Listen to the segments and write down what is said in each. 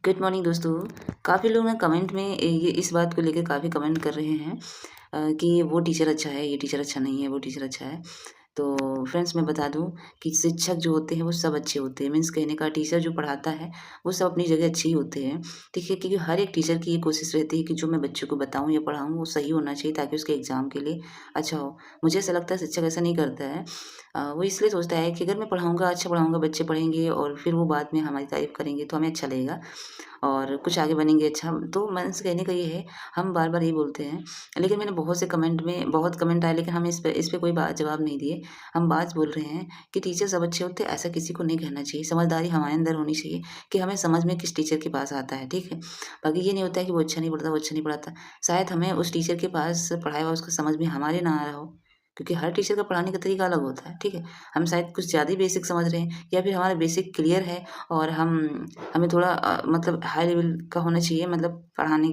Good morning दोस्तों। काफ़ी लोग ना कमेंट में ये इस बात को लेकर काफ़ी कमेंट कर रहे हैं कि वो टीचर अच्छा है, ये टीचर अच्छा नहीं है, वो टीचर अच्छा है। तो फ्रेंड्स मैं बता दूं कि शिक्षक जो होते हैं वो सब अच्छे होते हैं। मीन्स कहने का टीचर जो पढ़ाता है वो सब अपनी जगह अच्छे ही होते हैं। ठीक है, क्योंकि हर एक टीचर की ये कोशिश रहती है कि जो मैं बच्चों को बताऊं या पढ़ाऊं वो सही होना चाहिए ताकि उसके एग्ज़ाम के लिए अच्छा हो। मुझे ऐसा लगता है शिक्षक ऐसा नहीं करता है। वो इसलिए सोचता है कि अगर मैं पढ़ाऊंगा, अच्छा पढ़ाऊंगा, बच्चे पढ़ेंगे और फिर वो बाद में हमारी तारीफ़ करेंगे तो हमें अच्छा लगेगा और कुछ आगे बनेंगे अच्छा। तो मीन्स कहने का ये है, हम बार-बार यही बोलते हैं। लेकिन मैंने बहुत से कमेंट में बहुत कमेंट आए, लेकिन हम इस पे कोई जवाब नहीं दिए। हम बात बोल रहे हैं कि टीचर सब अच्छे होते हैं, ऐसा किसी को नहीं कहना चाहिए। समझदारी हमारे अंदर होनी चाहिए कि हमें समझ में किस टीचर के पास आता है, ठीक है? बाकी ये नहीं होता है कि वो अच्छा नहीं पढ़ता, वो अच्छा नहीं पढ़ाता। शायद हमें उस टीचर के पास पढ़ाया हुआ उसको समझ में हमारे ना आ रहा हो, क्योंकि हर टीचर का पढ़ाने का तरीका अलग होता है, ठीक है? हम शायद कुछ ज़्यादा ही बेसिक समझ रहे हैं या फिर हमारा बेसिक क्लियर है और हमें थोड़ा मतलब हाई लेवल का होना चाहिए, मतलब पढ़ने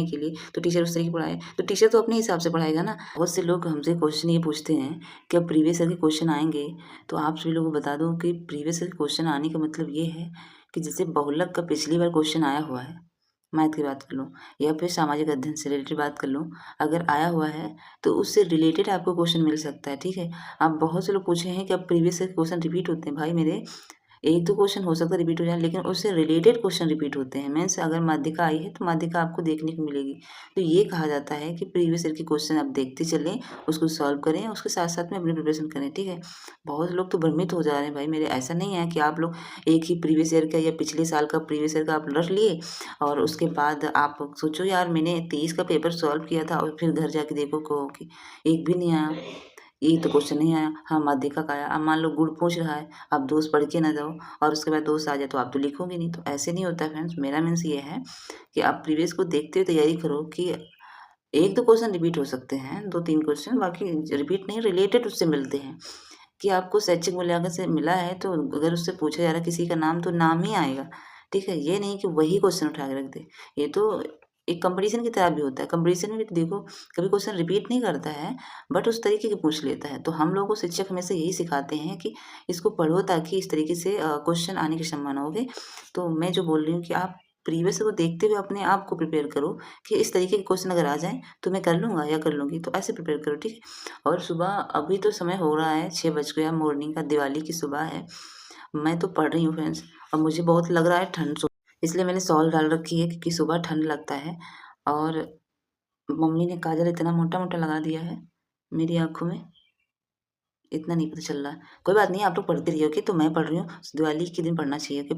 के लिए, तो टीचर उस तरीके पढ़ाए। तो टीचर तो अपने हिसाब से पढ़ाएगा ना। बहुत से लोग हमसे क्वेश्चन ये पूछते हैं कि अब प्रीवियस ईयर के क्वेश्चन आएँगे, तो आप सभी लोगों को बता दूँ कि प्रीवियस ईयर के क्वेश्चन आने का मतलब ये है कि जैसे बहुलक का पिछली बार क्वेश्चन आया हुआ है, मैथ की बात कर लूँ या फिर सामाजिक अध्ययन से रिलेटेड बात कर लूँ, अगर आया हुआ है, तो उससे रिलेटेड आपको क्वेश्चन मिल सकता है, ठीक है? अब बहुत से लोग पूछे हैं कि अब प्रीवियस ईयर के क्वेश्चन रिपीट होते हैं। भाई मेरे, 1-2 क्वेश्चन हो सकता है रिपीट हो जाए, लेकिन उससे रिलेटेड क्वेश्चन रिपीट होते हैं। मीन्स अगर माध्यिका आई है तो माध्यिका आपको देखने को मिलेगी। तो ये कहा जाता है कि प्रीवियस ईयर के क्वेश्चन आप देखते चलें, उसको सॉल्व करें, उसके साथ-साथ में अपनी प्रिपरेशन करें, ठीक है? बहुत लोग तो भ्रमित हो जा रहे हैं भाई मेरे। ऐसा नहीं है कि आप लोग एक ही प्रीवियस ईयर का या पिछले साल का प्रीवियस ईयर का आप रट लिए और उसके बाद आप सोचो यार मैंने 23 का पेपर सॉल्व किया था और फिर घर जाके देखो कहो कि एक भी नहीं आया। ये तो क्वेश्चन नहीं आया, हाँ, माध्यिका का आया। अब मान लो गुण पूछ रहा है, आप दोष पढ़ के ना जाओ और उसके बाद दोष आ जाए तो आप तो लिखोगे नहीं, तो ऐसे नहीं होता है फ्रेंड्स। मेरा मीन्स ये है कि आप प्रीवियस को देखते हुए तैयारी करो कि 1-2 क्वेश्चन रिपीट हो सकते हैं, 2-3 क्वेश्चन, बाकी रिपीट नहीं, रिलेटेड उससे मिलते हैं। कि आपको शैक्षिक मूल्यांकन से मिला है तो अगर उससे पूछा जा रहा है किसी का नाम तो नाम ही आएगा, ठीक है? ये नहीं कि वही क्वेश्चन उठा के रख दे। ये तो एक कॉम्पिटिशन की तरह भी होता है। कॉम्पिटिशन में भी तो देखो कभी क्वेश्चन रिपीट नहीं करता है, बट उस तरीके के पूछ लेता है। तो हम लोगों को शिक्षक हमेशा यही सिखाते हैं कि इसको पढ़ो ताकि इस तरीके से क्वेश्चन आने की संभावना होगी। तो मैं जो बोल रही हूँ कि आप प्रीवियस को देखते हुए अपने आप को प्रिपेयर करो कि इस तरीके के क्वेश्चन अगर आ जाएँ तो मैं कर लूँगा या कर लूँगी। तो ऐसे प्रिपेयर करो, ठीक है? और सुबह अभी तो समय हो रहा है 6 बज गया, मॉर्निंग का, दिवाली की सुबह है। मैं तो पढ़ रही हूँ फ्रेंड्स और मुझे बहुत लग रहा है ठंड, इसलिए मैंने शॉल डाल रखी है क्योंकि सुबह ठंड लगता है और मम्मी ने काजल इतना मोटा-मोटा लगा दिया है मेरी आँखों में, इतना नहीं पता चल रहा है। कोई बात नहीं, आप लोग पढ़ते रहिए, ओके? तो मैं पढ़ रही हूँ, दिवाली के दिन पढ़ना चाहिए, ओके?